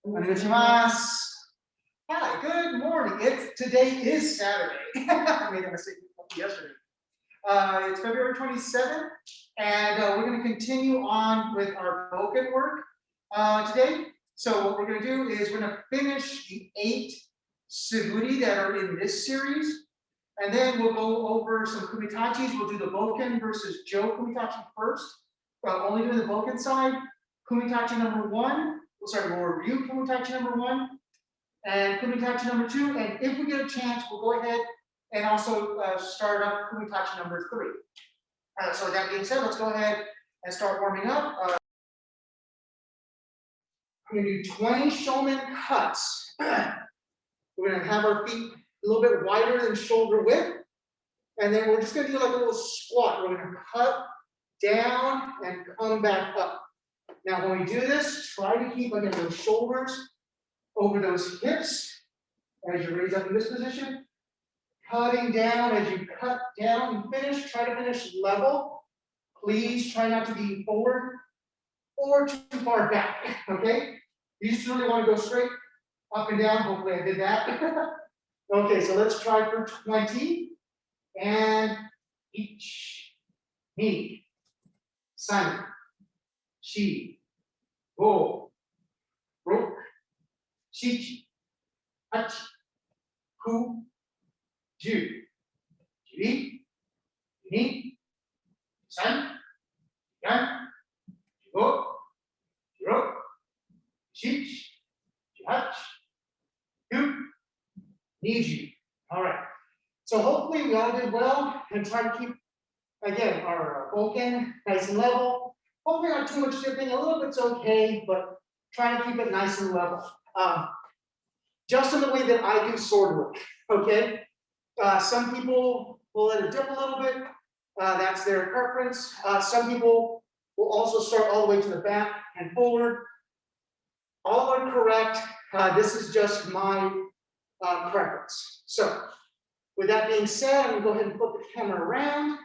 Onegaishimasu. Hi, good morning. Today is Saturday. I made a mistake yesterday. It's February 27th, and we're going to continue on with our Bokken work today. So what we're going to do is we're going to finish the 8 siburi that are in this series, and then we'll go over some kumitachis. We'll do the Bokken versus Joe kumitachi first. Only doing the Bokken side. Kumitachi number 1. We'll review kumitachi number 1 and kumitachi number 2. And if we get a chance, we'll go ahead and also start up kumitachi number 3. So with that being said, let's go ahead and start warming up. We're going to do 20 shoman cuts. We're going to have our feet a little bit wider than shoulder width. And then we're just going to do like a little squat. We're going to cut down and come back up. Now, when we do this, try to keep again those shoulders over those hips as you raise up in this position. Cutting down as you cut down and finish. Try to finish level. Please try not to be forward or too far back. Okay? You just really want to go straight up and down. Hopefully, I did that. Okay, so let's try for 20. And each knee, san, shi, ho, roku, shichi, tachi, ku, ju, giri, ni, san, yan, jigo, jiro, shichi, jihachi, ku, niji. All right. So hopefully we all did well and try to keep, again, our Bokken nice and level. Hopefully not too much dipping, a little bit's okay, but try to keep it nice and level. Just in the way that I do sword work, okay? Some people will let it dip a little bit. That's their preference. Some people will also start all the way to the back and forward. All are correct. This is just my preference. So, with that being said, I'm going to go ahead and flip the camera around.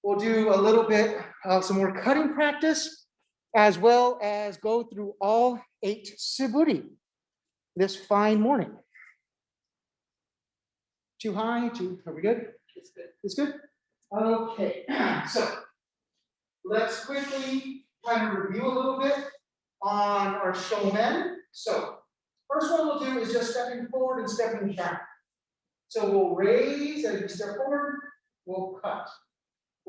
We'll do a little bit of some more cutting practice, as well as go through all 8 siburi this fine morning. Too high? Are we good? It's good. It's good? Okay. So let's quickly kind of review a little bit on our shomen. So first one we'll do is just stepping forward and stepping back. So we'll raise as we step forward, we'll cut.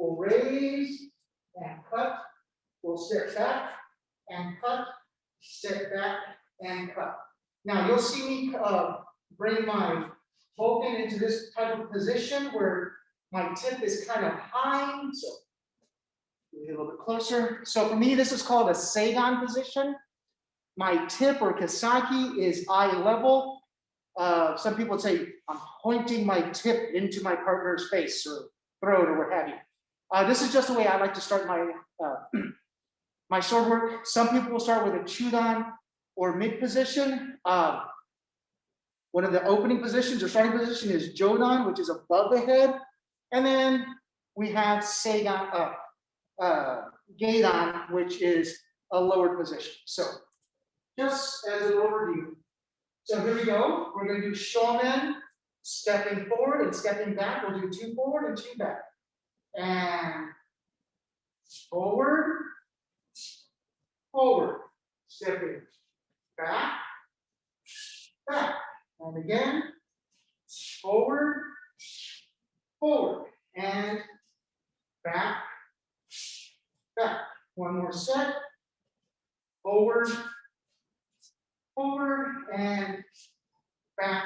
We'll raise and cut. We'll step back and cut, step back and cut. Now you'll see me bring my Bokken into this type of position where my tip is kind of high. So get a little bit closer. So for me, this is called a seigan position. My tip or kesaki is eye level. Some people would say I'm pointing my tip into my partner's face or throat or what have you. This is just the way I like to start my my sword work. Some people will start with a chudan or mid position. One of the opening positions or starting position is jodan, which is above the head, and then we have seigan, geidan, which is a lower position. So, just as an overview. So here we go. We're going to do shomen, stepping forward and stepping back. We'll do 2 forward and 2 back. And forward, forward, stepping back, back. And again, forward, forward, and back, back. One more set. Forward, forward, and back,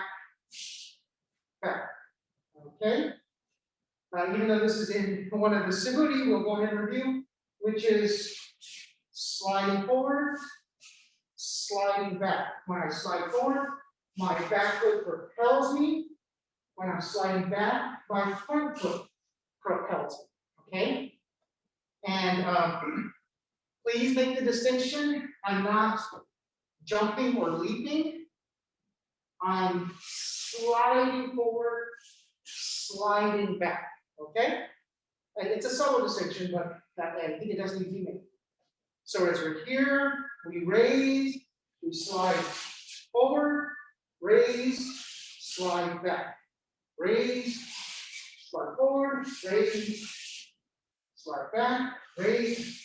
back. Okay? Even though this is in one of the siburi, we'll go ahead and review, which is sliding forward, sliding back. When I slide forward, my back foot propels me. When I'm sliding back, my front foot propels me. Okay? And please make the distinction. I'm not jumping or leaping. I'm sliding forward, sliding back. Okay? And it's a subtle distinction, but I think it doesn't need to be made. So as we're here, we raise, We slide forward, raise, slide back. Raise, slide forward, raise, slide back, raise,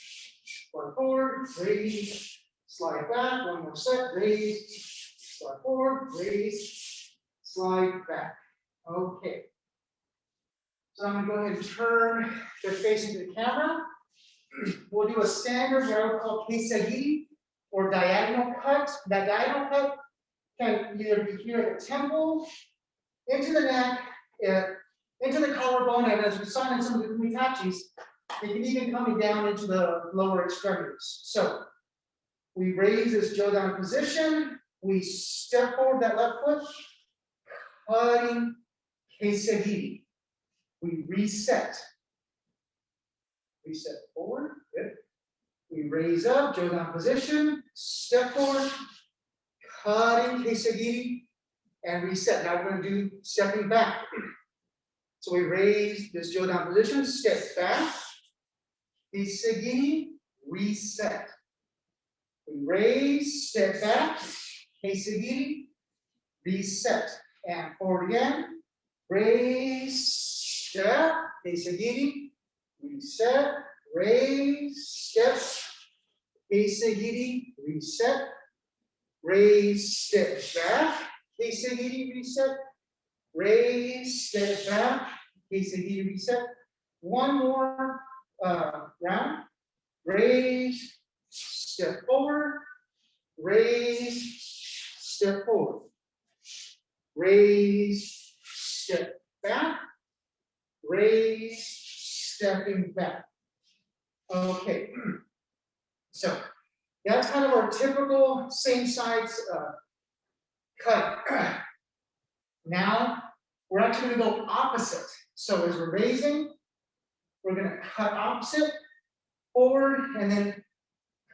slide forward, raise, slide back. One more set, raise, slide forward, raise, slide back. Okay. So I'm going to go ahead and turn the face into the camera. We'll do a standard, what I would call kesa giri, or diagonal cut. That diagonal cut can either be here at the temple, into the neck, into the collarbone, and as we saw in some of the kumitachis, it can even come down into the lower extremities. So we raise this jodan position, we step forward that left foot, cutting kesa giri. We reset. Reset forward, good. We raise up, jodan position, step forward, cutting kesa giri, and reset. Now we're going to do stepping back. So we raise this jodan position, step back, kesa giri, reset. We raise, step back, kesa giri, reset. And forward again, raise, step, kesa giri, reset, raise, step, kesa giri, reset, raise, step back, kesa giri, reset, raise, step back, kesa giri, reset. One more round. Raise, step forward, raise, step forward, raise, step back, raise, stepping back. Okay, so that's kind of our typical same sides cut. Now we're actually going to go opposite. So as we're raising, we're going to cut opposite, forward, and then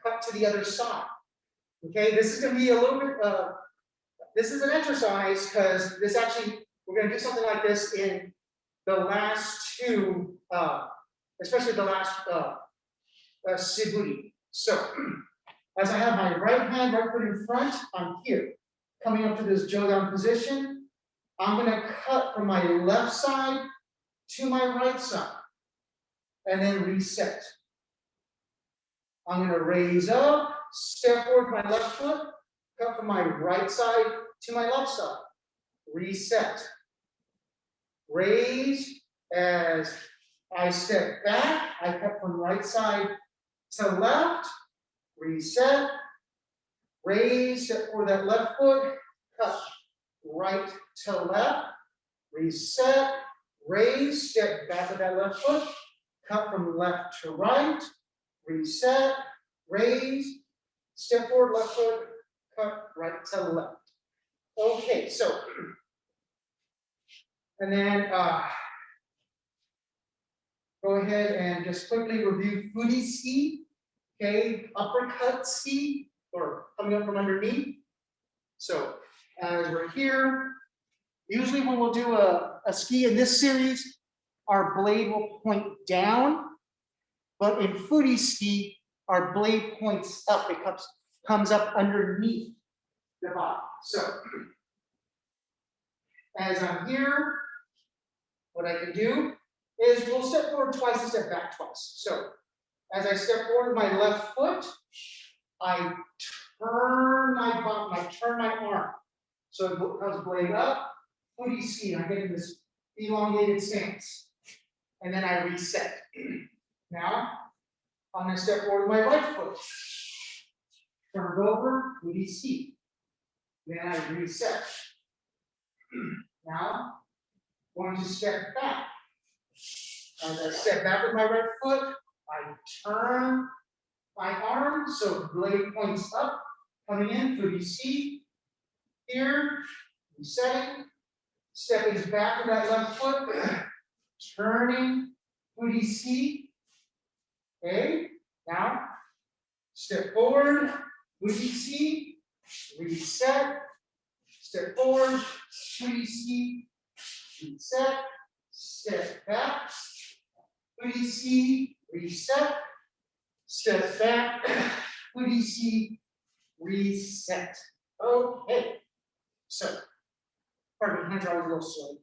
cut to the other side. Okay, this is going to be a little bit, this is an exercise because this actually, we're going to do something like this in the last two, especially the last siburi. So, as I have my right hand, right foot in front, I'm here. Coming up to this jodan position, I'm going to cut from my left side to my right side, and then reset. I'm going to raise up, step forward my left foot, cut from my right side to my left side, reset. Raise as I step back, I cut from right side to left, reset, raise, step forward that left foot, cut right to left, reset, raise, step back with that left foot, cut from left to right, reset, raise, step forward left foot, cut right to left. Okay, so, and then go ahead and just quickly review furi ski, okay, uppercut ski, or coming up from underneath. So as we're here, usually when we'll do a ski in this series, our blade will point down, but in furi ski, our blade points up, it comes up underneath the body. So as I'm here, what I can do is we'll step forward twice and step back twice. So as I step forward with my left foot, I turn my bum, I turn my arm. So it comes blade up, furi ski, I'm getting this elongated stance. And then I reset. Now, I'm going to step forward with my right foot. Turn it over, furi ski. Then I reset. Now, going to step back. As I step back with my right foot, I turn my arm, so blade points up, coming in, furi ski. Here, resetting, stepping back with that left foot, turning, furi ski. Okay, now, step forward, furi ski, reset, step forward, furi ski, reset, step back, furi ski, reset, step back, furi ski, reset. Okay. So, pardon me, hands are a little slow.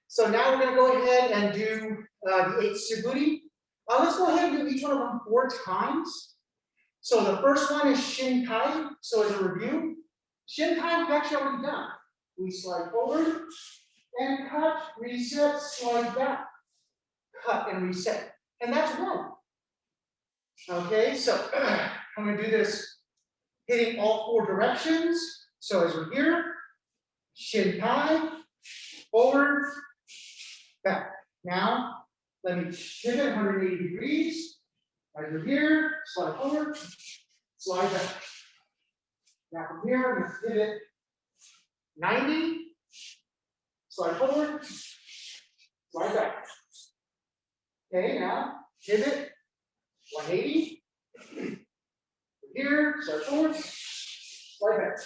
So now we're going to go ahead and do the 8 siburi. Let's go ahead and do each one of them 4 times. So the first one is shin kai. So as a review, shin kai we've actually already done. We slide forward and cut, reset, slide back, cut and reset. And that's 1. Okay, so I'm going to do this hitting all 4 directions. So as we're here, shin kai, forward, back. Now, let me pivot 180 degrees. As we're here, slide forward, slide back. Now from here, I'm going to pivot 90, slide forward, slide back. Okay, now pivot 180. From here, slide forward, slide back.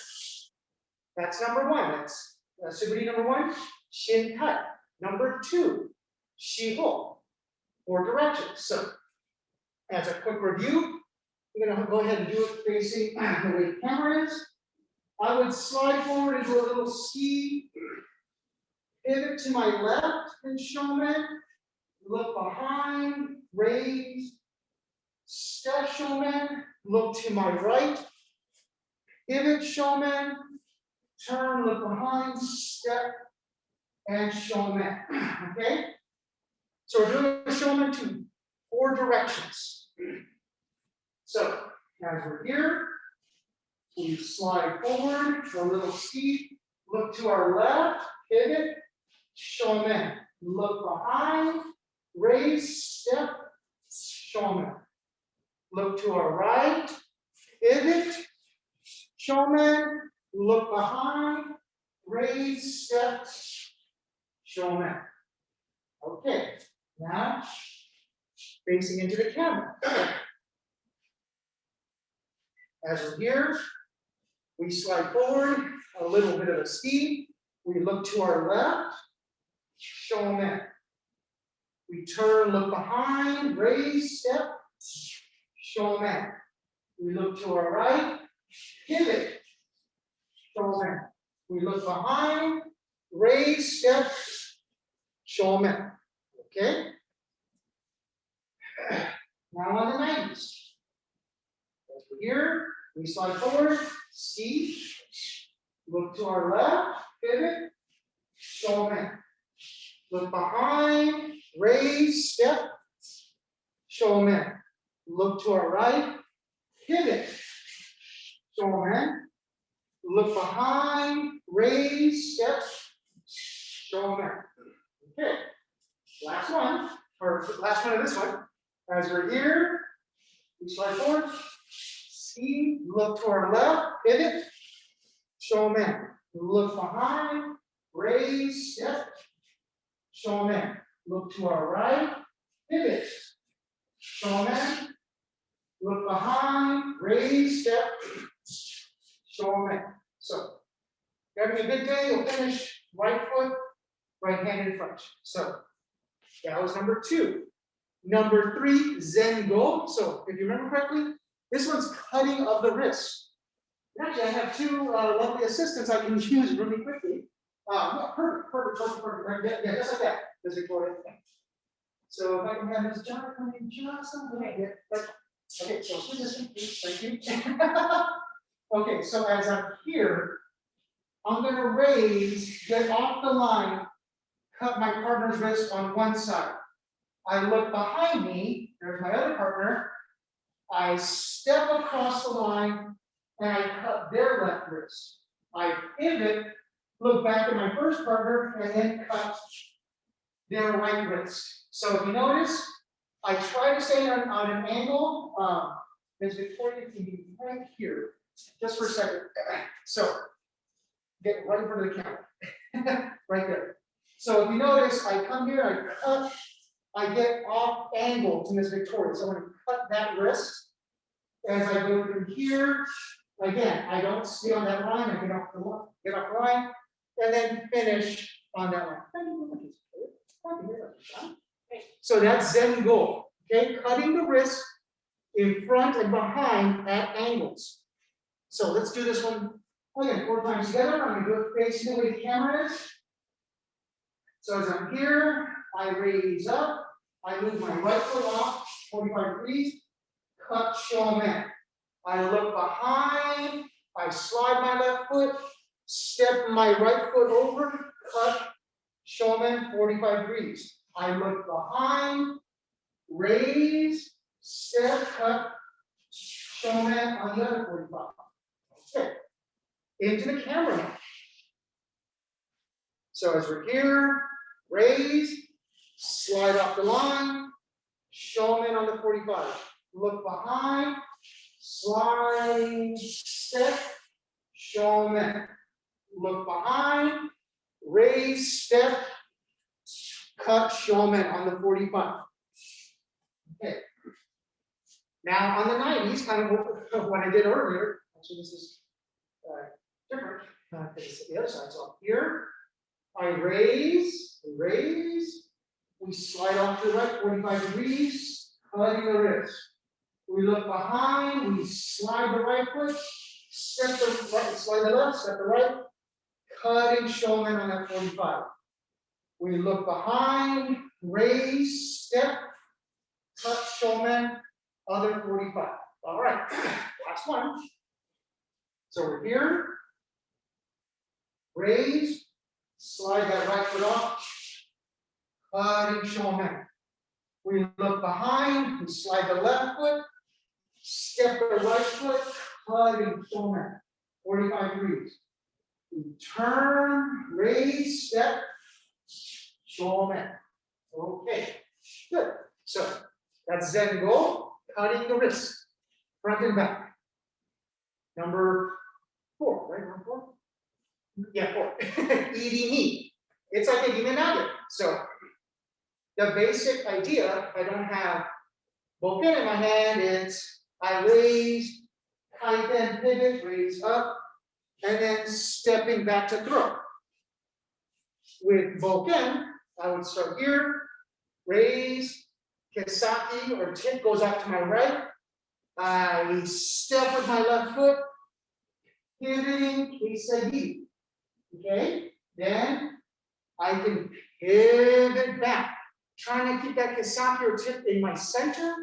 That's number 1. That's siburi number 1. Shin kai. Number 2, shiho. 4 directions. So, as a quick review, we're going to go ahead and do it facing the way the camera is. I would slide forward and do a little ski. Pivot to my left in shoman. Look behind, raise, step shoman. Look to my right. Pivot shoman. Turn, look behind, step, and shoman. Okay? So we're doing a shoman to 4 directions. So as we're here, we slide forward, a little steep, look to our left, pivot, shoman. Look behind, raise, step, shoman. Look to our right, pivot, shoman. Look behind, raise, step, shoman. Okay, now facing into the camera. As we're here, we slide forward, a little bit of a ski. We look to our left, shoman. We turn, look behind, raise, step, shoman. We look to our right, pivot, shoman. We look behind, raise, step, shoman. Okay? Now on the 90s. As we're here, we slide forward, ski, look to our left, pivot, shoman. Look behind, raise, step, shoman. Look to our right, pivot, shoman. Look behind, raise, step, shoman. Okay, last one, or last one of this one. As we're here, we slide forward, ski, look to our left, pivot, shoman. Look behind, raise, step, shoman. Look to our right, pivot, shoman. Look behind, raise, step, shoman. So, if you're having a good day, you'll finish right foot, right hand in front. So, that was number 2. Number 3, zenpo. So, if you remember correctly, this one's cutting of the wrist. Actually, I have 2 lovely assistants I can use really quickly. Yeah, perfect. Right, yeah, just like that. This Victoria. So if I can have Ms. John come in just a little bit. Okay, so position, please. Thank you. Okay, so as I'm here, I'm going to raise, get off the line, cut my partner's wrist on one side. I look behind me, there's my other partner. I step across the line and I cut their left wrist. I pivot, look back at my first partner, and then cut their right wrist. So if you notice, I try to stay on an angle. Ms. Victoria can be right here, just for a second. So get right in front of the camera, right there. So if you notice, I come here, I cut, I get off angle to Ms. Victoria. So I'm going to cut that wrist. As I go through here, again, I don't stay on that line, I get off the line, and then finish on that line. Thank you very much. So that's zenpo, okay? Cutting the wrist in front and behind at angles. So let's do this one again, 4 times together. I'm going to do it facing the way the camera is. So as I'm here, I raise up, I move my right foot off, 45 degrees, cut shomen. I look behind, I slide my left foot, step my right foot over, cut shomen 45 degrees. I look behind, raise, step, cut shomen on the other 45. Okay, into the camera now. So as we're here, raise, slide off the line, shomen on the 45. Look behind, slide, step, shomen. Look behind, raise, step, cut shomen on the 45. Okay. Now on the 90s, kind of what I did earlier, actually this is different, because the other side. So here, I raise, we slide off to the right, 45 degrees, cutting the wrist. We look behind, we slide the right foot, step the right, slide the left, step the right, cutting shomen on that 45. We look behind, raise, step, cut shomen, other 45. All right, last one. So we're here, raise, slide that right foot off, cutting shomen. We look behind, we slide the left foot, step the right foot, cutting shomen, 45 degrees. We turn, raise, step, shomen. Okay, good. So that's zenpo, cutting the wrist, front and back. Number 4, right? Number 4? Yeah, 4. Irimi. It's like a shimonage. So the basic idea, I don't have Bokken in my hand, it's I raise, kaiten, pivot, raise up, and then stepping back to throw. With Bokken, I would start here, raise, kesa or tip goes off to my right. I step with my left foot, pivoting, kesa giri. Okay, then I can pivot back, trying to keep that kesa or tip in my center,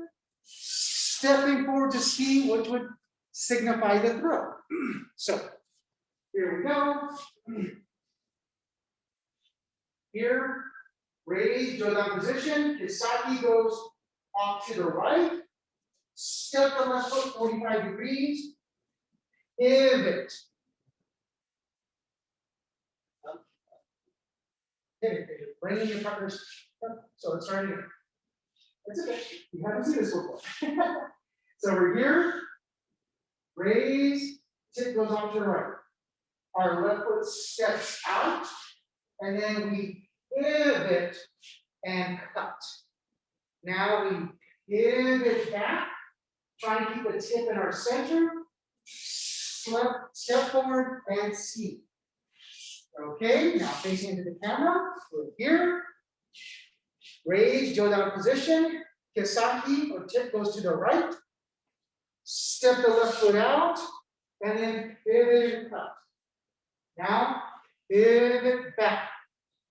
stepping forward to see what would signify the throw. So here we go. Here, raise, go down position, kesa goes off to the right, step the left foot 45 degrees, pivot. Pivot, bring in your partners. So it's starting here. It's okay. You haven't seen this before. So we're here. Raise, tip goes off to the right. Our left foot steps out, and then we pivot and cut. Now we pivot back, trying to keep the tip in our center. Step forward and see. Okay, now facing into the camera, we're here. Raise, go down position. Kesa or tip goes to the right. Step the left foot out, and then pivot and cut. Now, pivot back.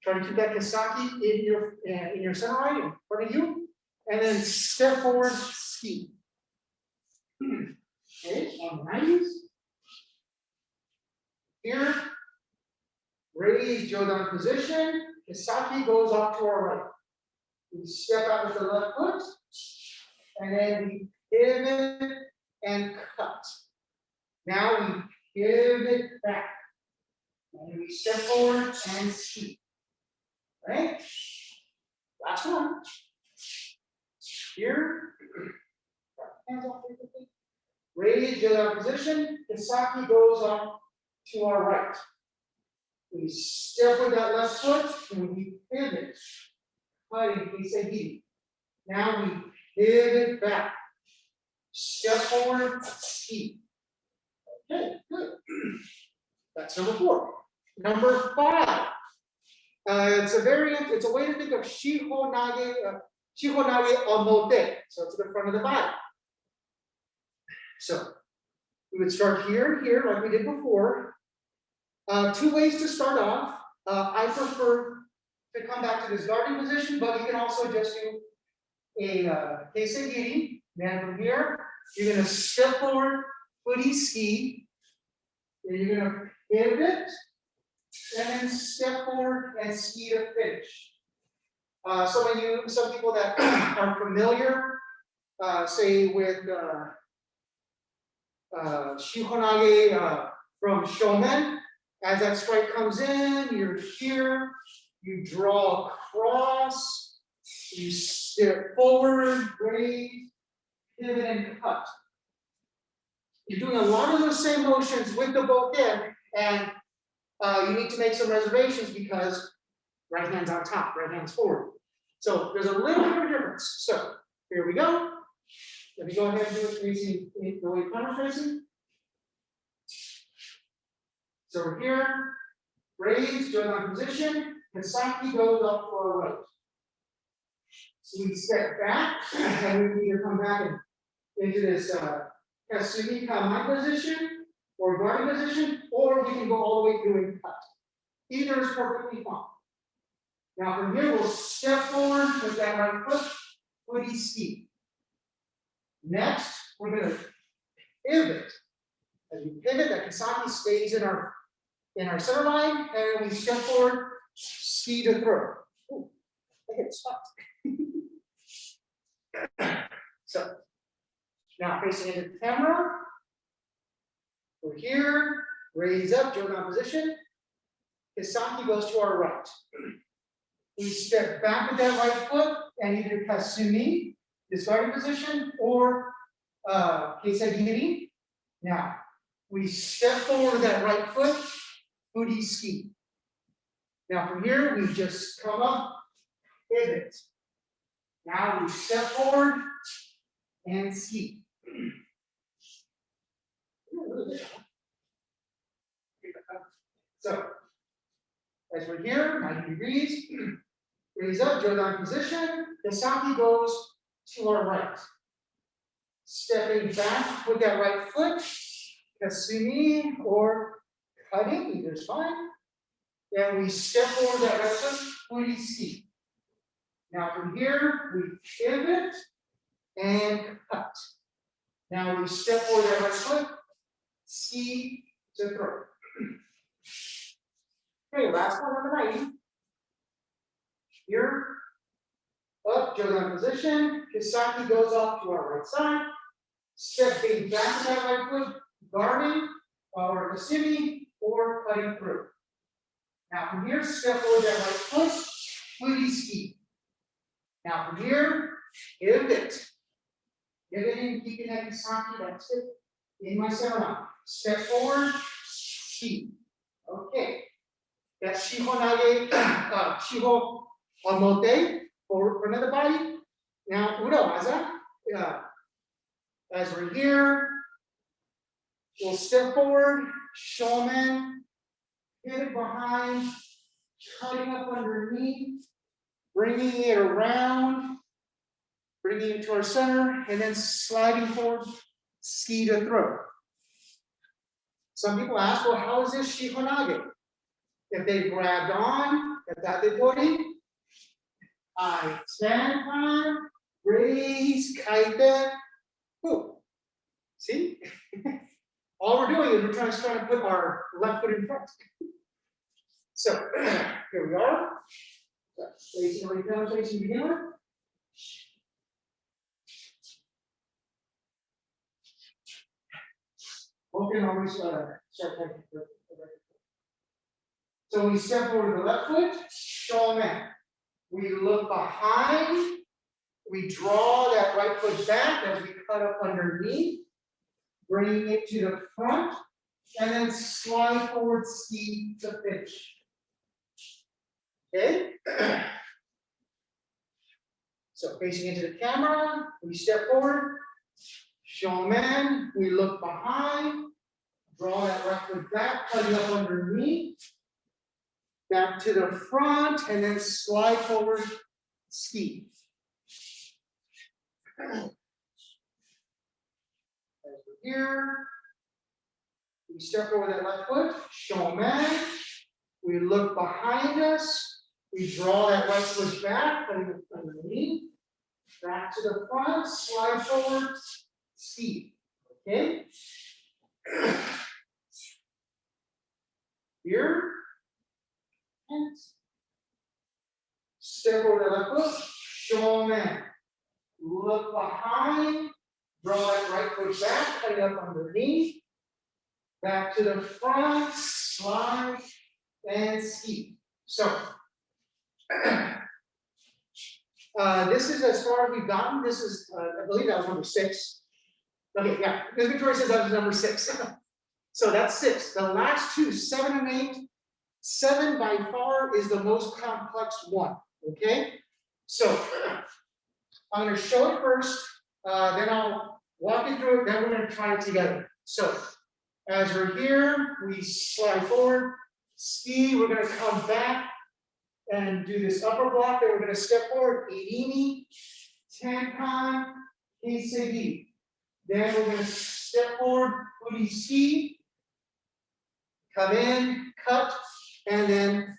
Try to keep that kesa in your center line in front of you, and then step forward, ski. Okay, on the 90s. Here. Raise, go down position. Kesa goes off to our right. We step out with the left foot, and then we pivot and cut. Now we pivot back, and we step forward and ski. Right? Last one. Here. Hands off quickly. Raise, go down position. Kesa goes off to our right. We step with that left foot and we pivot. Cutting, we say giri. Now we pivot back. Step forward, ski. Okay, good. That's number 4. Number 5. It's a way to think of shihonage, omote. So it's the front of the body. So we would start here, here, like we did before. Two ways to start off. I prefer to come back to this guarding position, but you can also just do a kesa giri. Then from here, you're going to step forward, furi ski. Then you're going to pivot, and then step forward and ski to finish. Some people that are familiar, say with shihonage from shomen, as that strike comes in, you're here, you draw across, you step forward, raise, pivot, and cut. You're doing a lot of those same motions with the bokken, and you need to make some reservations because right hand's on top, right hand's forward. So there's a little bit of difference. So here we go. Let me go ahead and do it facing the way counter facing. So we're here, raise, join on position, Kisaki goes up to our right. So we step back, and we either come back into this Kasumi Kamai position, or guarding position, or we can go all the way doing cut. Either is perfectly fine. Now from here, we'll step forward with that right foot, footy ski. Next, we're going to pivot. As we pivot, that Kisaki stays in our center line, and we step forward, ski to throw. Ooh, I hit spot. So, now facing into the camera. We're here, raise up, join on position. Kisaki goes to our right. We step back with that right foot and either kasumi, this guarding position, or kesa giri. Now, we step forward with that right foot, furi ski. Now from here, we just come up, pivot. Now we step forward and ski. So, as we're here, 90 degrees, raise up, join on position, Kisaki goes to our right. Stepping back with that right foot, kasumi or cutting, either is fine. Then we step forward that right foot, furi ski. Now from here, we pivot and cut. Now we step forward that right foot, ski to throw. Okay, last one on the 90. Here, up, join on position, Kisaki goes off to our right side. Stepping back with that right foot, guarding, or kasumi, or cutting through. Now from here, step forward that right foot, furi ski. Now from here, pivot. Pivoting, keeping that Kisaki, that's it. In my center line. Step forward, ski. Okay. That's shihonage, shiho, omote, for another body. Now, urawaza. As we're here, we'll step forward, shoman, pivot behind, cutting up underneath, bringing it around, bringing it to our center, and then sliding forward, ski to throw. Some people ask, well, how is this shihonage? If they grabbed on, I stand high, raise, kaiten. See? All we're doing is we're trying to put our left foot in front. So here we are. Facing away down, facing to begin with. Bokken always start taking the right foot. So we step forward the left foot, shoman. We look behind, we draw that right foot back as we cut up underneath, bringing it to the front, and then slide forward, ski to finish. Okay? So facing into the camera, we step forward, shoman, we look behind, draw that right foot back, cutting up underneath, back to the front, and then slide forward, ski. As here, we step over that left foot, shoman. We look behind us. We draw that right foot back, putting it underneath. Back to the front, slide forward, ski. Okay? Here. And step over the left foot, shoman. Look behind, draw that right foot back, put it up underneath. Back to the front, slide, and ski. So, this is as far as we've gotten. This is, I believe that was number 6. Okay, yeah, Ms. Victoria says that was number 6. So that's 6. The last 2, 7 and 8. 7 by far is the most complex one, okay? So, I'm gonna show it first, then I'll walk you through it, then we're gonna try it together. So, as we're here, we slide forward, ski, we're gonna come back and do this upper block, then we're gonna step forward, irimi, tenkan, kesa. Then we're gonna step forward, furi ski, come in, cut, and then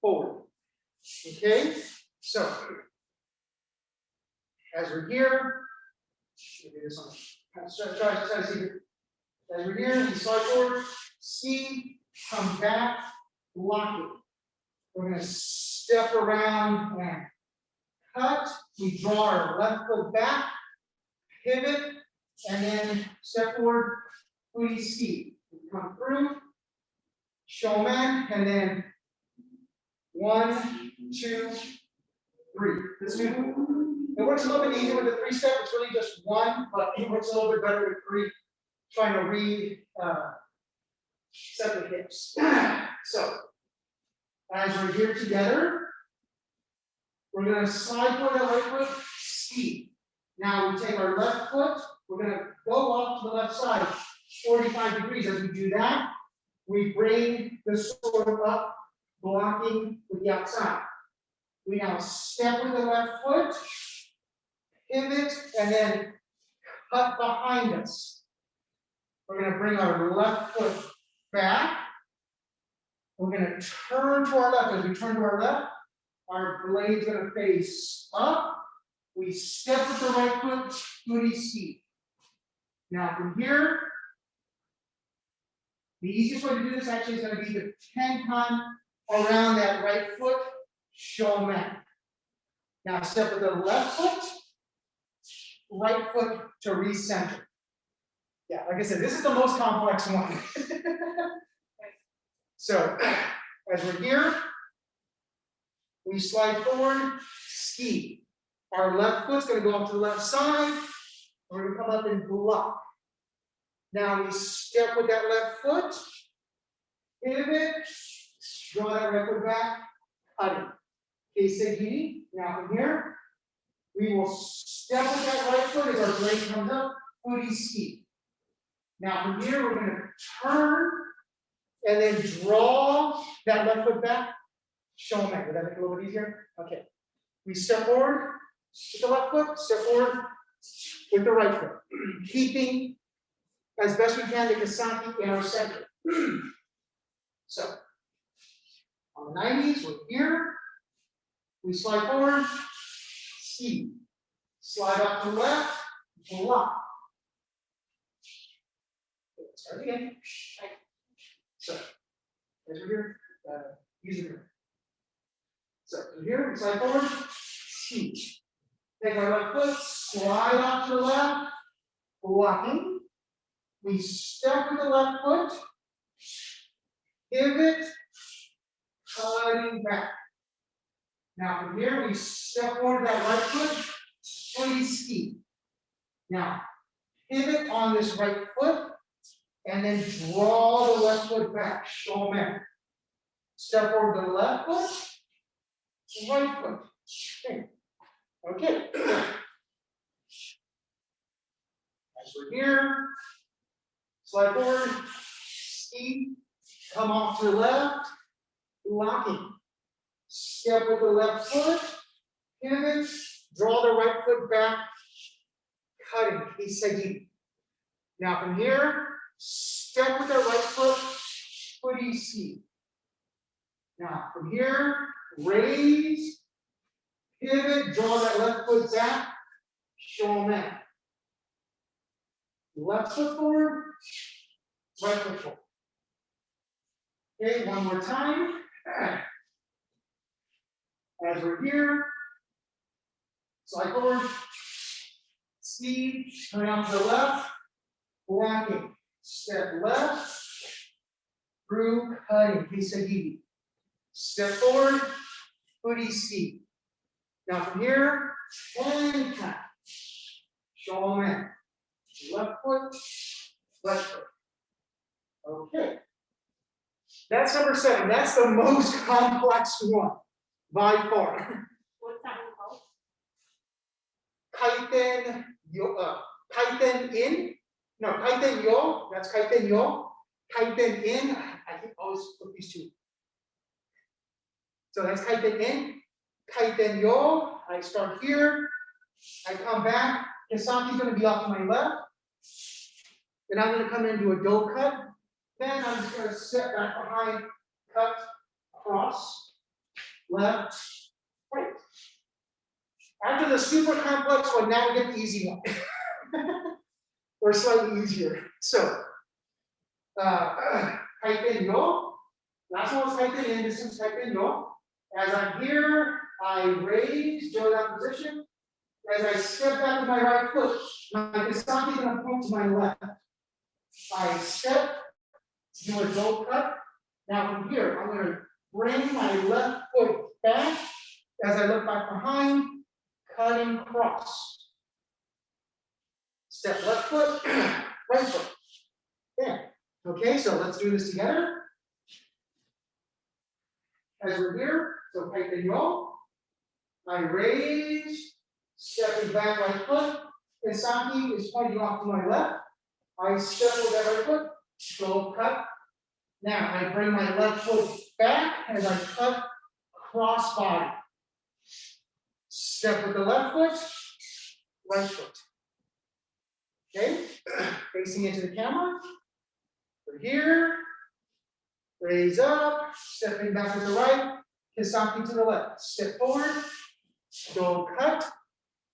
forward. Okay? So, as we're here, we'll do this on, try to see here. As we're here, we slide forward, ski, come back, block it. We're going to step around and cut. We draw our left foot back, pivot, and then step forward, furi ski. We come through, shoman, and then 1, 2, 3. Let's do. It works a little bit easier with the 3-step. It's really just 1, but it works a little bit better with 3. Trying to read separate hips. So, as we're here together, we're going to slide forward the right foot, ski. Now we take our left foot, we're going to go off to the left side, 45 degrees. As we do that, we bring the sword up, blocking with the outside. We now step with the left foot, pivot, and then cut behind us. We're going to bring our left foot back. We're going to turn to our left. As we turn to our left, our blade's going to face up. We step with the right foot, furi ski. Now from here, the easiest way to do this actually is going to be the tenkan around that right foot, shoman. Now step with the left foot, right foot to recenter. Yeah, like I said, this is the most complex one. So, as we're here, we slide forward, ski. Our left foot's going to go up to the left side. We're going to come up and block. Now we step with that left foot, pivot, draw that right foot back, cutting. Kesa giri. Now from here, we will step with that right foot as our blade comes up, furi ski. Now from here, we're going to turn and then draw that left foot back, shoman. Would that make it a little bit easier? Okay. We step forward with the left foot, step forward with the right foot, keeping as best we can the kesa in our center. So, on the 90s, we're here. We slide forward, ski. Slide up to the left, block. Start again. So, as we're here, use it here. So, from here, we slide forward, ski. Take our left foot, slide off to the left, blocking. We step with the left foot, pivot, cutting back. Now from here, we step forward that right foot, furi ski. Now, pivot on this right foot, and then draw the left foot back, shoman. Step forward the left foot, right foot. Okay. As we're here, slide forward, ski, come off to the left, locking. Step with the left foot, pivot, draw the right foot back, cutting, kesa. Now from here, step with the right foot, furi ski. Now from here, raise, pivot, draw that left foot back, shoman. Left foot forward, right foot forward. Okay, one more time. As we're here, slide forward, ski, turn out to the left, blocking, step left, through cutting, kesa giri. Step forward, furi ski. Now from here, hand cut, shoman. Left foot, left foot. Okay. That's number 7. That's the most complex one by far. What's that one called? Kaiten yo, kaiten in. No, kaiten yo. That's kaiten yo. Kaiten in. I can always put these two. So that's kaiten in. Kaiten yo. I start here. I come back. Kesaki's going to be off to my left. Then I'm going to come into a do cut. Then I'm just going to step back behind, cut, cross, left, right. After the super complex one, now we get the easy one. Or slightly easier. So, kaiten yo. Last one was kaiten in, this is kaiten yo. As I'm here, I raise, draw that position. As I step back with my right foot, my kesaki is going to point to my left. I step, do a do cut. Now from here, I'm going to bring my left foot back as I look back behind, cutting cross. Step left foot, right foot. Yeah. Okay, so let's do this together. As we're here, so kaiten yo. I raise, stepping back right foot. Kesaki is pointing off to my left. I step with that right foot, go cut. Now I bring my left foot back as I cut cross body. Step with the left foot, right foot. Okay, facing into the camera. We're here, raise up, stepping back with the right, kesaki to the left. Step forward, go cut.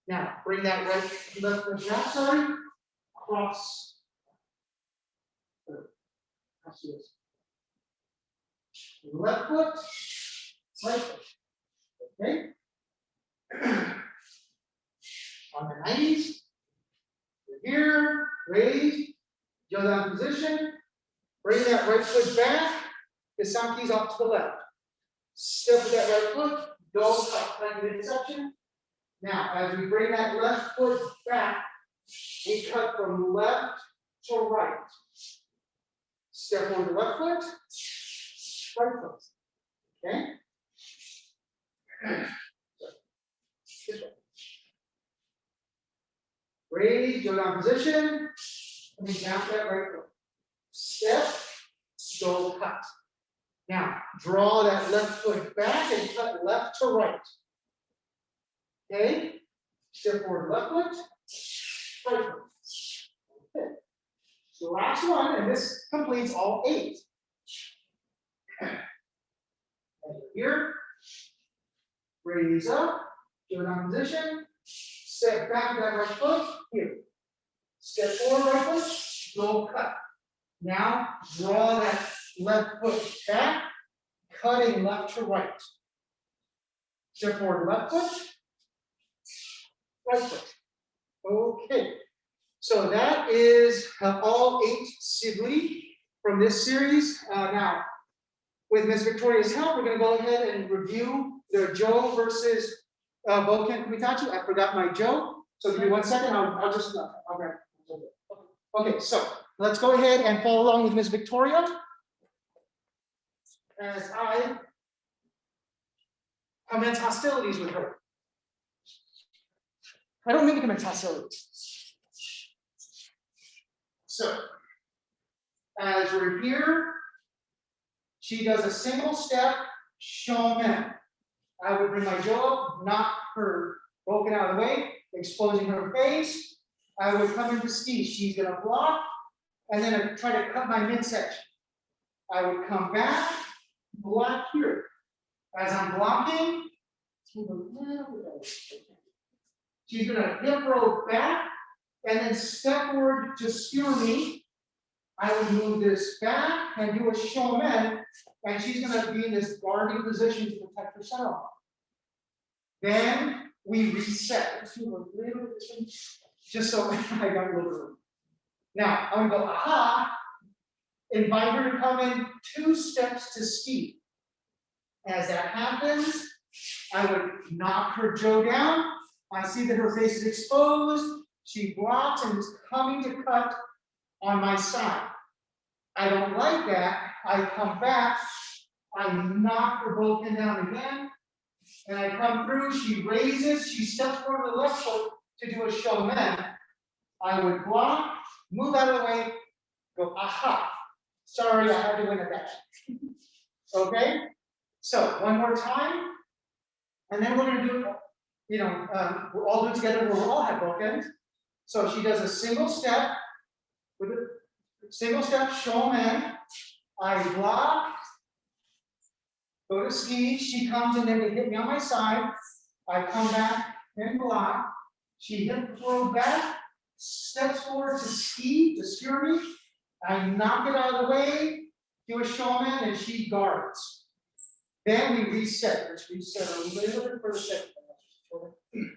Now bring that left foot back, sorry, cross. Left foot, right foot. Okay. On the 90s. We're here, raise, go down position, bring that right foot back, kesaki's off to the left. Step with that right foot, go up, find the midsection. Now, as we bring that left foot back, we cut from left to right. Step on the left foot, right foot. Okay? This way. Raise, go down position, and then down to that right foot. Step, go cut. Now, draw that left foot back and cut left to right. Okay? Step forward, left foot, right foot. Okay. So last one, and this completes all 8. Here, raise up, go down position, step back with that right foot, here. Step forward, right foot, go cut. Now, draw that left foot back, cutting left to right. Step forward, left foot, right foot. Okay. So that is all 8 siburi from this series. Now, with Ms. Victoria's help, we're going to go ahead and review the Jo versus Bokken kumitachi. I forgot my Jo, so give me 1 second. I'll just I'll grab it. Okay, so let's go ahead and follow along with Ms. Victoria as I commence hostilities with her. I don't mean to commence hostilities. So, as we're here, she does a single step shomen. I would bring my jaw up, knock her Bokken out of the way, exposing her face. I would come into ski. She's gonna block, and then I try to cut my midsection. I would come back, block here. As I'm blocking, she's gonna hip roll back, and then step forward to skewer me. I would move this back and do a shoman, and she's gonna be in this guarding position to protect herself. Then we reset. Let's do a little bit, just so I got a little room. Now, I'm gonna go, aha, invite her to come in 2 steps to ski. As that happens, I would knock her jaw down. I see that her face is exposed. She blocks and is coming to cut on my side. I don't like that. I come back. I knock her Bokken down again. And I come through. She raises. She steps forward with the left foot to do a shoman. I would block, move out of the way, go, aha. Sorry, I had to win at that. Okay? So, one more time. And then we're going to do, we'll all do it together. We'll all have Bokken. So she does a single step with a single step shoman. I block, go to ski. She comes and then they hit me on my side. I come back and block. She hip throw back, steps forward to ski, to skewer me. I knock it out of the way, do a shoman, and she guards. Then we reset. Let's reset a little bit for a second.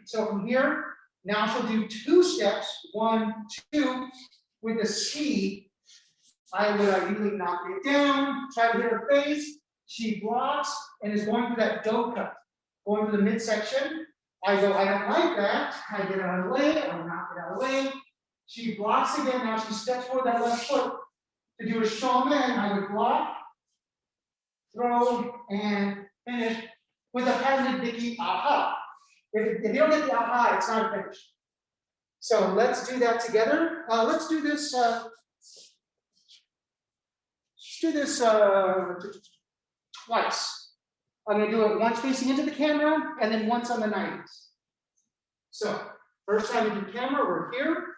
So from here, now she'll do 2 steps, 1, 2, with the ski. I would ideally knock it down, try to hit her face. She blocks and is going for that dough cut, going for the midsection. I go, I don't like that. I get out of the way, I knock it out of the way. She blocks again. Now she steps forward that left foot to do a shoman. I would block, throw, and finish with a patented Vicky aha. If you don't get the aha, it's not a finish. So let's do that together. Let's do this. Twice. I'm going to do it once facing into the camera and then once on the 90s. So first time into the camera, we're here.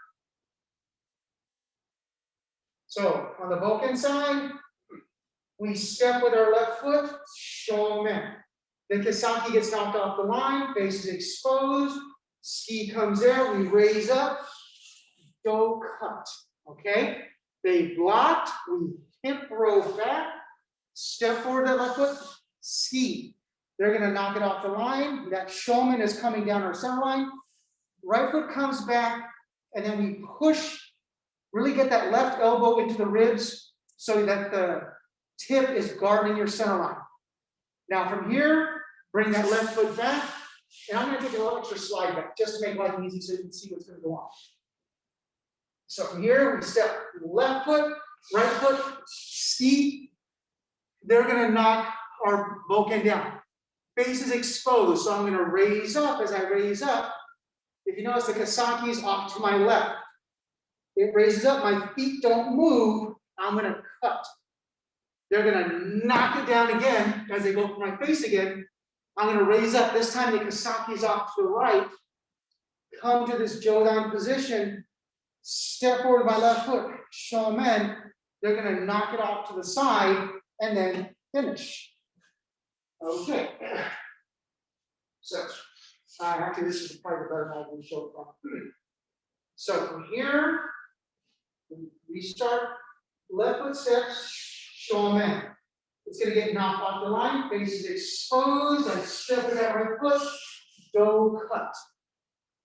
So on the Bokken side, we step with our left foot, shomen. The kesaki gets knocked off the line, face is exposed, ski comes there, we raise up, dough cut, okay? They blocked, we hip roll back, step forward that left foot, ski. They're gonna knock it off the line, that shoman is coming down our center line, right foot comes back, and then we push, really get that left elbow into the ribs so that the tip is guarding your center line. Now from here, bring that left foot back, and I'm going to take a little extra slide back just to make life easy so you can see what's going to go on. So from here, we step left foot, right foot, ski. They're going to knock our Bokken down. Face is exposed, so I'm going to raise up. As I raise up, if you notice the kesaki is off to my left. It raises up, my feet don't move, I'm going to cut. They're going to knock it down again as they go for my face again. I'm going to raise up. This time the kesaki is off to the right. Come to this jodan position. Step forward my left foot. Shomen. They're going to knock it off to the side and then finish. Okay. So, actually, this is probably the better model to show it from. So from here, we start left foot steps, shomen. It's going to get knocked off the line, face is exposed. I step with that right foot, dough cut.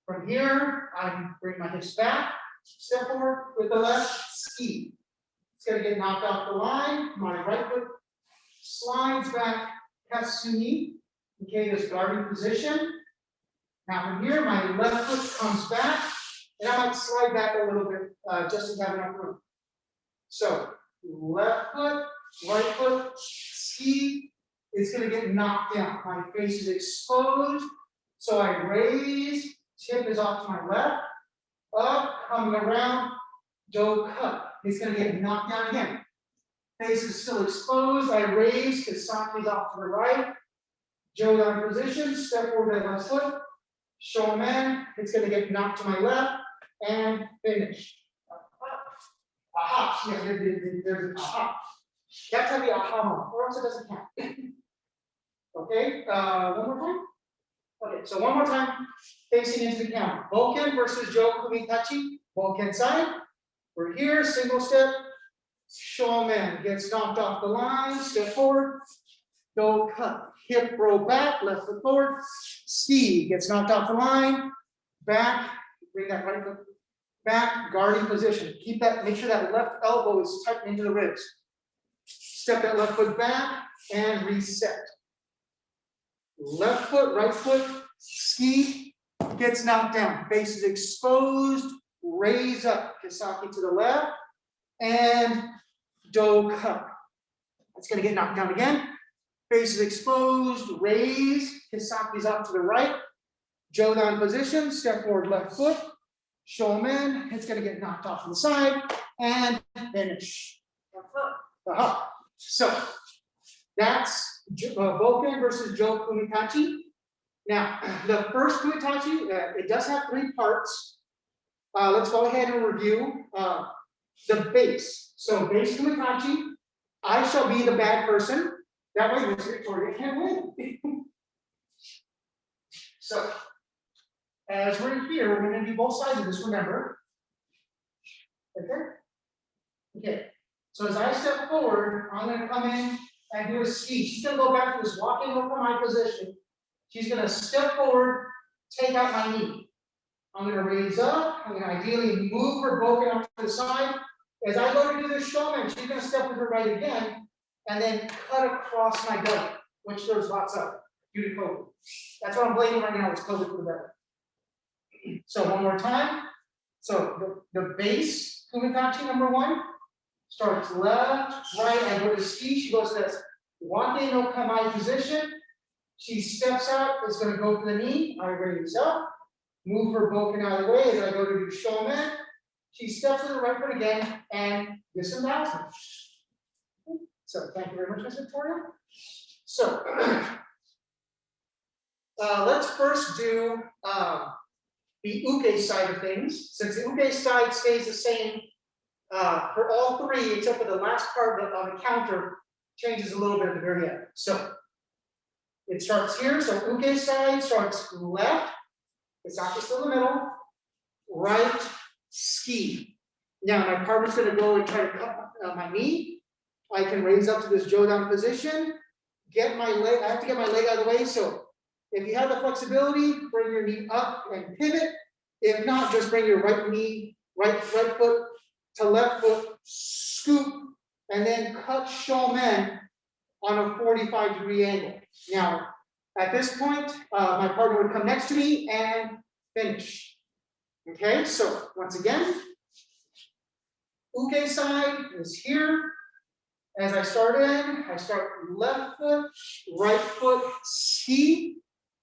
From here, I bring my hips back, step forward with the left, ski. It's going to get knocked off the line. My right foot slides back, katsumi. Okay, this guarding position. Now from here, my left foot comes back, and I might slide back a little bit just to have enough room. So left foot, right foot, ski. It's going to get knocked down. My face is exposed. So I raise, tip is off to my left, up, coming around, dough cut. It's going to get knocked down again. Face is still exposed. I raise, kesaki is off to the right. Jodan position, step forward that left foot. Shoman, it's going to get knocked to my left. and finish. A hop, yeah, there's a hop. That's gonna be a hop, or else it doesn't count. Okay, one more time. Okay, so one more time, facing into the camera. Bokken versus kumitachi. Bokken side. We're here, single step. Shoman gets knocked off the line, step forward. Go cut, hip roll back, left foot forward. Ski gets knocked off the line. Back, bring that right foot back, guarding position. Keep that, make sure that left elbow is tucked into the ribs. Step that left foot back and reset. Left foot, right foot, ski, gets knocked down. Face is exposed, raise up, Kisaki to the left, and do cut. It's gonna get knocked down again. Face is exposed, raise, Kisaki's up to the right. Jodan position, step forward, left foot. Shoman, it's gonna get knocked off to the side, and finish. So, that's Bokken versus kumitachi. Now, the first kumitachi, it does have 3 parts. Let's go ahead and review the base. So, base kumitachi, I shall be the bad person. That way, Miss Victoria can win. So, as we're here, we're going to do both sides of this, remember. Okay? Okay. So, as I step forward, I'm going to come in and do a ski. She's going to go back to this walking over my position. She's going to step forward, take out my knee. I'm going to raise up. I'm going to ideally move her Bokken up to the side. As I go to do this shoman, she's going to step with her right again and then cut across my belly, which there's lots of due to COVID. That's what I'm blaming right now is COVID for the belly. So one more time. So the base, kumitachi number 1, starts left, right, I go to ski, she goes to this wake no kamai position. She steps out, it's going to go to the knee, I raise up, move her Bokken out of the way as I go to do shoman. She steps to the right foot again and disembows me. So thank you very much, Ms. Victoria. So let's first do the uke side of things. Since the uke side stays the same for all 3, except for the last part of the counter changes a little bit at the very end. So it starts here. So uke side starts left. It's not just in the middle. Right, ski. Now my partner's going to go and try to cut my knee. I can raise up to this Jodan position. Get my leg. I have to get my leg out of the way. So if you have the flexibility, bring your knee up and pivot. If not, just bring your right knee, right foot to left foot, scoop, and then cut shomen on a 45-degree angle. Now, at this point, my partner would come next to me and finish. Okay, so once again, uke side is here. As I start in, I start left foot, right foot, ski.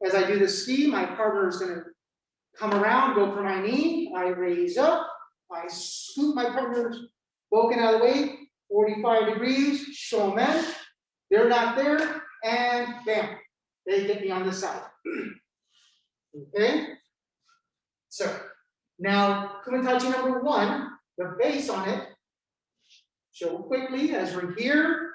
As I do the ski, my partner is going to come around, go for my knee. I raise up. I scoop my partner's Bokken out of the way, 45 degrees, shomen. They're not there, and bam, they get me on this side. Okay? So, now, kumitachi number 1, the base on it, show quickly as we're here.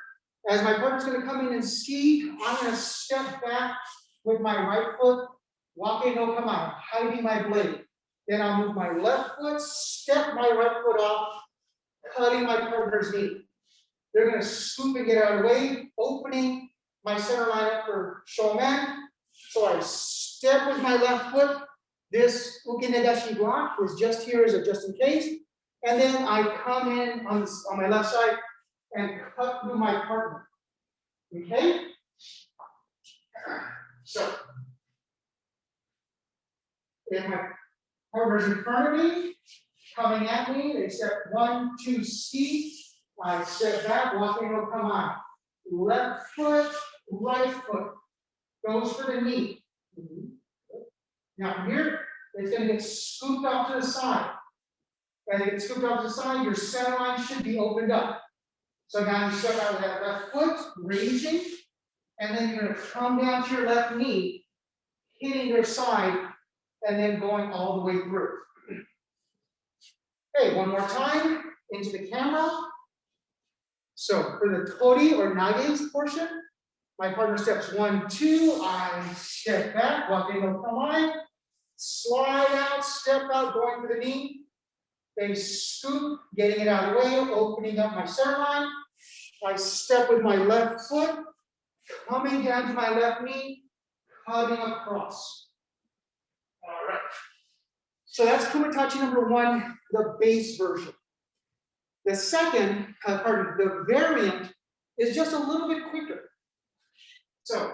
As my partner's going to come in and ski, I'm going to step back with my right foot, wake no kamai, hiding my blade. Then I'll move my left foot, step my right foot off, cutting my partner's knee. They're going to scoop and get out of the way, opening my center line up for shoman. So I step with my left foot. This ukinegashi block is just here as a just in case. And then I come in on my left side and cut through my partner. Okay? So, if my partner's in front of me, coming at me, they step 1, 2, ski. I step back, walking will come on. Left foot, right foot. Goes for the knee. Now here, it's going to get scooped off to the side. As it gets scooped off to the side, your center line should be opened up. So now you step out of that left foot, raising, and then you're going to come down to your left knee, hitting your side, and then going all the way through. Okay, one more time into the camera. So for the tori or nage portion, my partner steps 1, 2, I step back, walking over the line, slide out, step out, going for the knee. They scoop, getting it out of the way, opening up my center line. I step with my left foot, coming down to my left knee, cutting across. All right. So that's kumitachi number 1, the base version. The second, the variant is just a little bit quicker. So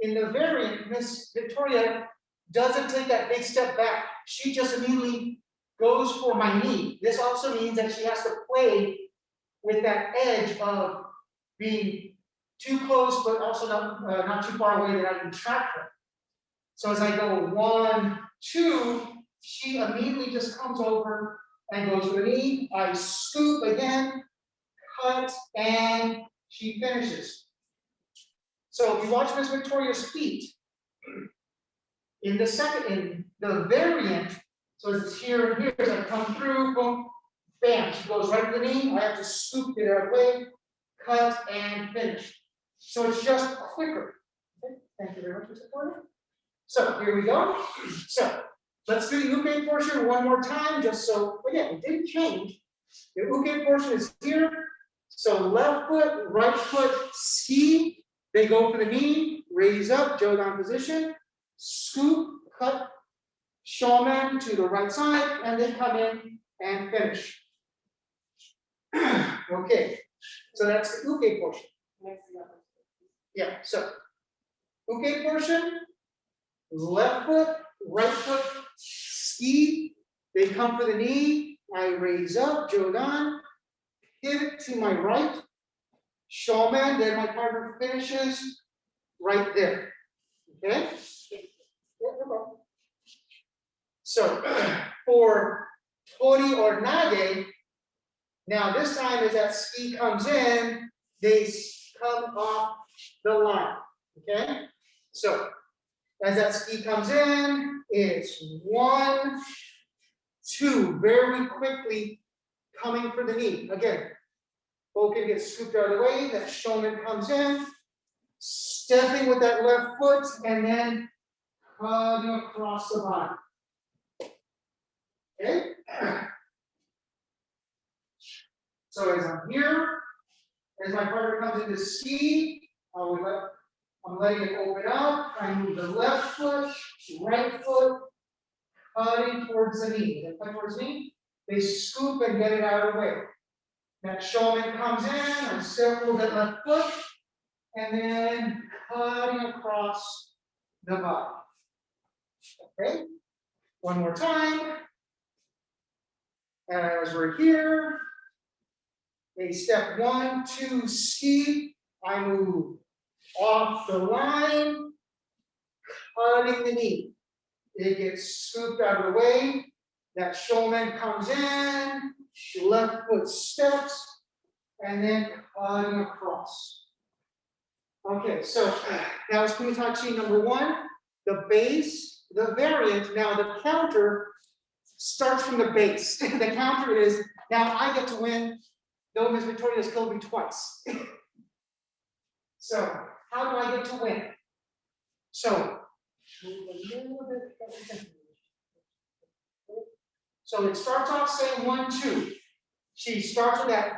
in the variant, Miss Victoria doesn't take that big step back. She just immediately goes for my knee. This also means that she has to play with that edge of being too close, but also not too far away that I can track her. So as I go 1, 2, she immediately just comes over and goes for the knee. I scoop again, cut, and she finishes. So if you watch Miss Victoria's feet, in the variant, so it's here and here, as I come through, boom, bam, she goes right to the knee. I have to scoop, get her out of the way, cut, and finish. So it's just quicker. Okay, thank you very much, Miss Victoria. So here we go. So let's do the uke portion one more time, just so, again, it didn't change. The uke portion is here. So left foot, right foot, ski. They go for the knee, raise up, jodan position, scoop, cut, shoman to the right side, and they come in and finish. Okay, so that's the uke portion. Yeah, so uke portion, left foot, right foot, ski, they come for the knee, I raise up, jodan, pivot to my right, shoman, then my partner finishes right there. Okay? So for tori or nage, now this time as that ski comes in, they come off the line. Okay? So as that ski comes in, it's 1, 2, very quickly coming for the knee. Again, Bokken gets scooped out of the way, that shoman comes in, stepping with that left foot, and then cutting across the body. Okay? So as I'm here, as my partner comes into ski, I'm letting it open up. I move the left foot, right foot, cutting towards the knee. They cut towards the knee, they scoop and get it out of the way. That shoman comes in, I step with that left foot, and then cutting across the body. Okay? One more time. As we're here, they step 1, 2, ski. I move off the line, cutting the knee. It gets scooped out of the way. That shoman comes in, left foot steps, and then cutting across. Okay, so that was kumitachi number 1, the base, the variant. Now the counter starts from the base. The counter is, now I get to win, though Ms. Victoria has killed me twice. So how do I get to win? So it starts off saying 1, 2. She starts with that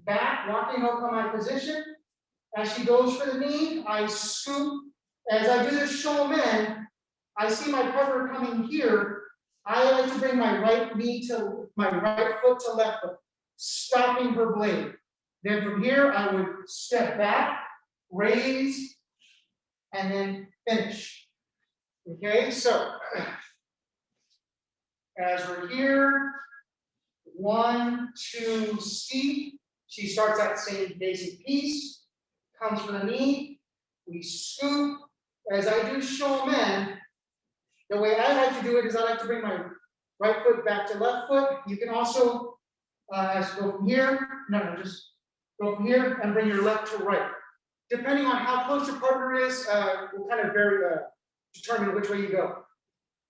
back, walking over my position. As she goes for the knee, I scoop. As I do the shomen, I see my partner coming here. I like to bring my right foot to left foot, stopping her blade. Then from here, I would step back, raise, and then finish. Okay, so as we're here, 1, 2, ski. She starts that same basic piece, comes from the knee, we scoop. As I do shomen, the way I like to do it is I like to bring my right foot back to left foot. You can also go from here, just go from here and bring your left to right. Depending on how close your partner is, will kind of determine which way you go.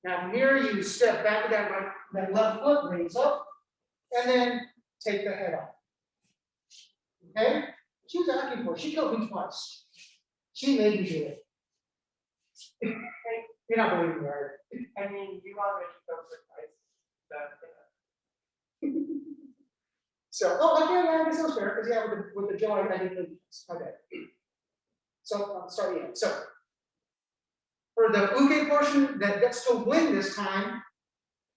Now from here, you step back with that left foot, raise up, and then take the head off. Okay? She was asking for it. She killed me twice. She made me do it. You're not believing me, right? I mean, you already go for twice. So, oh, okay, yeah, I guess that's fair, because yeah, with the jaw, I didn't really, okay. So, start again. So, for the uke portion that gets to win this time,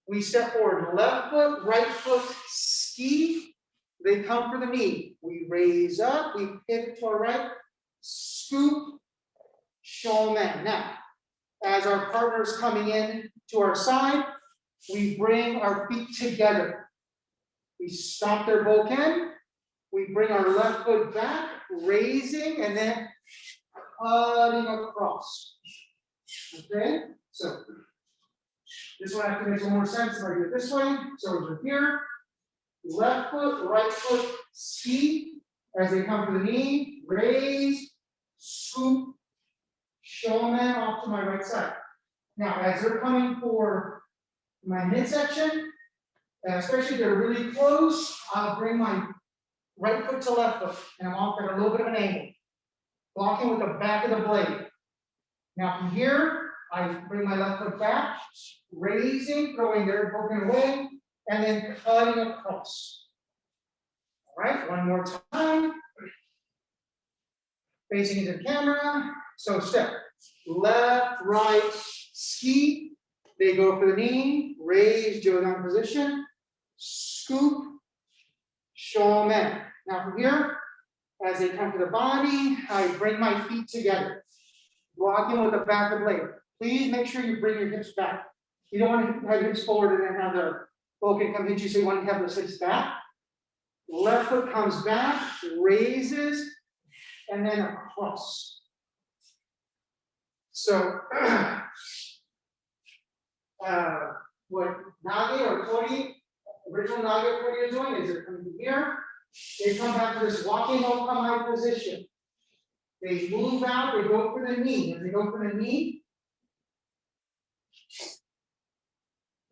we step forward, left foot, right foot, ski, they come for the knee. We raise up, we pivot to our right, scoop, shoman. Now, as our partner's coming in to our side, we bring our feet together. We stop their bokken, we bring our left foot back, raising, and then cutting across. Okay, so this one actually makes more sense if I do it this way. So we're here, left foot, right foot, ski, as they come to the knee, raise, scoop, shoman off to my right side. Now, as they're coming for my midsection, especially if they're really close, I'll bring my right foot to left foot, and I'm off at a little bit of an angle, blocking with the back of the blade. Now from here, I bring my left foot back, raising, throwing their broken away, and then cutting across. All right, one more time. Facing into the camera. So step left, right, ski. They go for the knee, raise, Jodan position, scoop, shoman. Now from here, as they come to the body, I bring my feet together, blocking with the back of the blade. Please make sure you bring your hips back. You don't want to have your hips forward and then have the bokken come hit you, so you want to have those hips back. Left foot comes back, raises, and then across. So, what Nage or Kori, original Nage or Kori are doing is they're coming here, they come back to this walking okamai position. They move out, they go for the knee. As they go for the knee,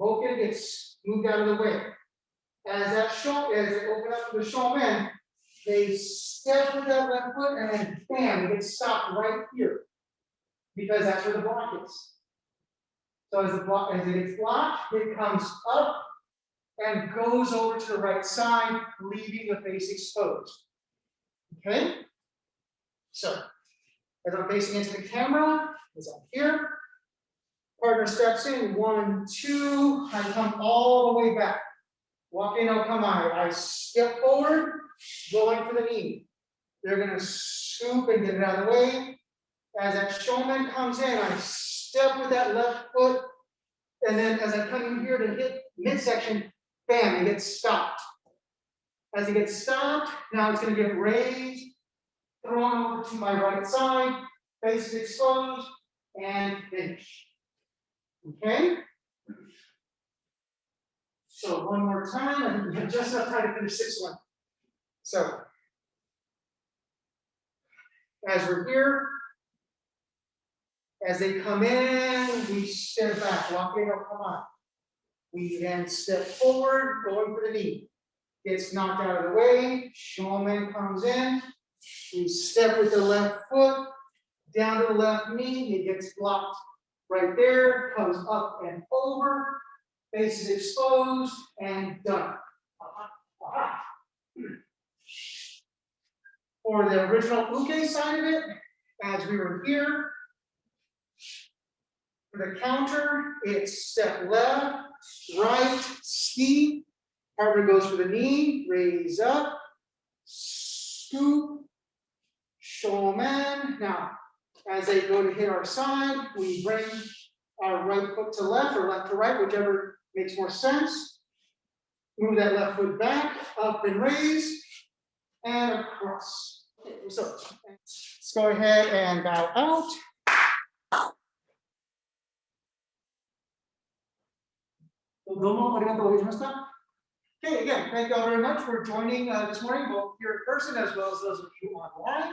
bokken gets moved out of the way. As they open up to the shoman, they step with that left foot and then bam, it gets stopped right here. Because that's where the block is. So as it gets blocked, it comes up and goes over to the right side, leaving the face exposed. Okay? So, as I'm facing into the camera, as I'm here, partner steps in, 1, 2, I come all the way back. Walk in, okamai. I step forward, going for the knee. They're going to scoop and get it out of the way. As that shoman comes in, I step with that left foot, and then as I come in here to hit midsection, bam, it gets stopped. As it gets stopped, now it's going to get raised, thrown over to my right side, face is exposed, and finish. Okay? So one more time, and just enough time to finish this one. So, as we're here, as they come in, we step back, walk in or come on. We then step forward, going for the knee. Gets knocked out of the way, shoman comes in. We step with the left foot, down to the left knee, it gets blocked right there, comes up and over, face is exposed, and done. For the original uke side of it, as we were here, for the counter, it's step left, right, ski. Partner goes for the knee, raise up, scoop, shoman. Now, as they go to hit our side, we bring our right foot to left or left to right, whichever makes more sense. Move that left foot back, up and raise, and across. Okay, so let's go ahead and bow out. Okay, again, thank you all very much for joining this morning, both here in person as well as those of you online.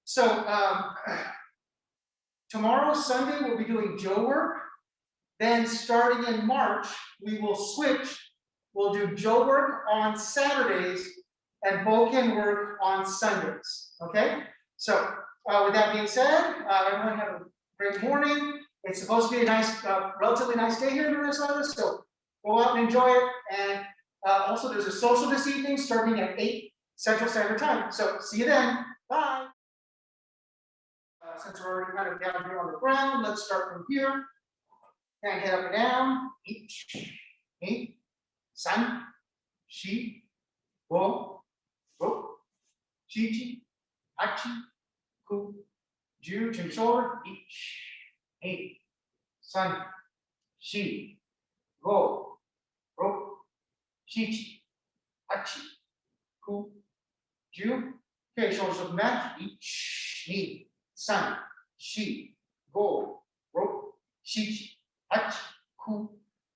So tomorrow, Sunday, we'll be doing Joe work. Then starting in March, we will switch. we'll do Joe work on Saturdays and Bokken work on Sundays, okay? So with that being said, everyone have a great morning. It's supposed to be a nice, relatively nice day here in Minnesota, so go out and enjoy it. And also there's a social this evening starting at 8 Central Standard Time. So see you then, bye. Since we're already kind of down here on the ground, let's start from here. And head up and down, each, san, shi, wo, ro, chi, tachi, ku, ju, chin shoulder, each, san, shi, wo, ro, chi, tachi, ku, ju. Okay, shoulders look back, each, san, shi, go, ro, shi, tachi, ku,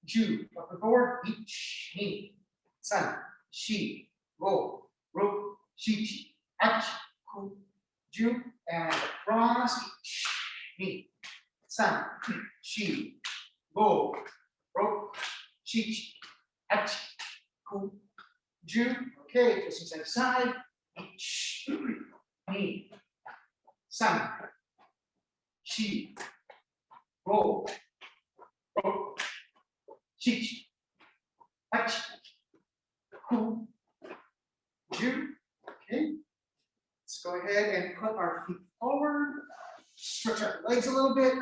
ju. Up and forward, each, san, shi, go, ro, shi, tachi, ku, ju. And across, each, san, shi, go, ro, shi, tachi, ku, ju. Okay, twisting side to side, each, san, shi, go, ro, shi, tachi, ku, ju. Okay, let's go ahead and put our feet forward, stretch out the legs a little bit,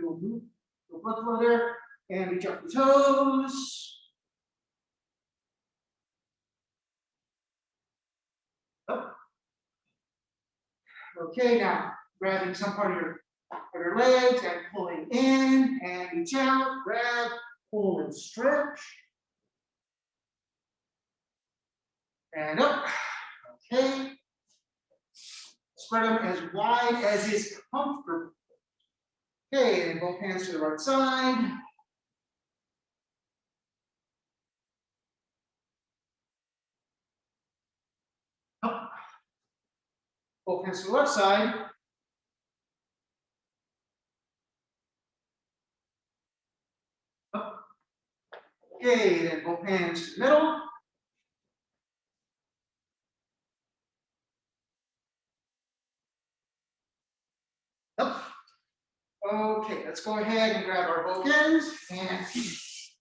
we'll move the blood flow there, and reach up the toes. Up. Okay, now grabbing some part of your legs and pulling in and reach out, grab, pull and stretch. And up. Okay. Spread them as wide as is comfortable. Okay, and both hands to the right side. Up. Both hands to the left side. Up. Okay, then both hands to the middle. Up. Okay, let's go ahead and grab our both ends and finish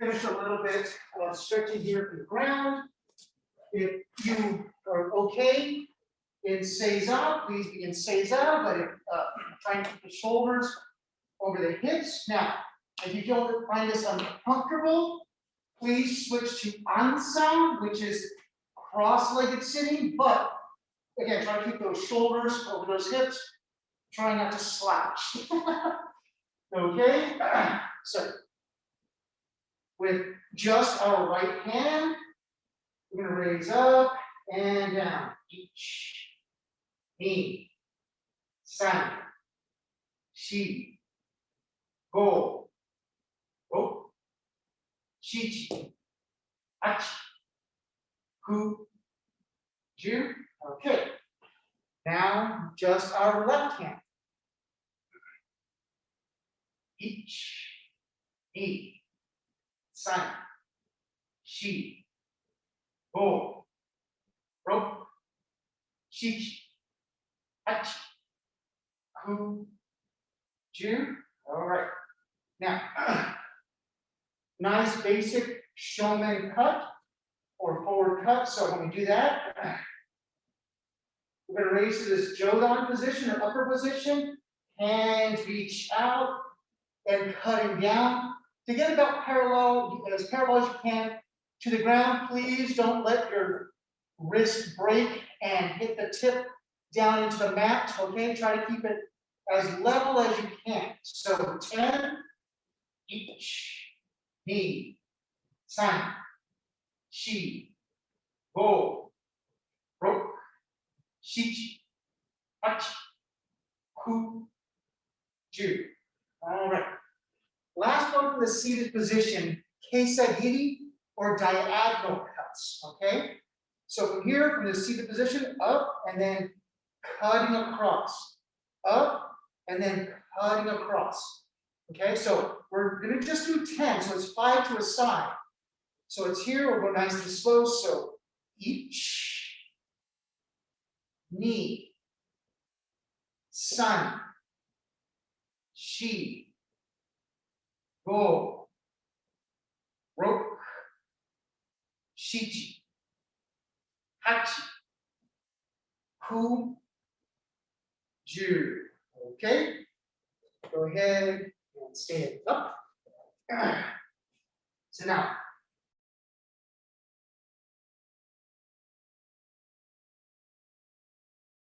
a little bit of stretching here from the ground. If you are okay in seiza, please be in seiza, but if try and keep the shoulders over the hips. Now, if you find this uncomfortable, please switch to ansa, which is cross-legged sitting, but again, try to keep those shoulders over those hips. Try not to slouch. Okay, so with just our right hand, we're going to raise up and down. Each, ni, san, shi, go, ro, shi, tachi, ku, ju. Okay. Now, just our left hand. Each, ni, san, shi, go, ro, shi, tachi, ku, ju. All right. Now, nice basic shomen cut or forward cut. So when we do that, we're going to raise to this jodan position or upper position, hands reach out and cutting down to get about parallel, as parallel as you can to the ground. Please don't let your wrist break and hit the tip down into the mat. Okay, try to keep it as level as you can. So 10, each, ni, san, shi, go, ro, shi, tachi, ku, ju. All right. Last one from the seated position, kesa giri or diagonal cuts. Okay. So from here, from the seated position, up and then cutting across, up and then cutting across. Okay. So we're going to just do 10. So it's 5 to a side. So it's here, we'll go nice and slow, so ich, ni, san, shi, go, rok, shichi, hachi, ku, ju. Okay? Go ahead and stand up. So now,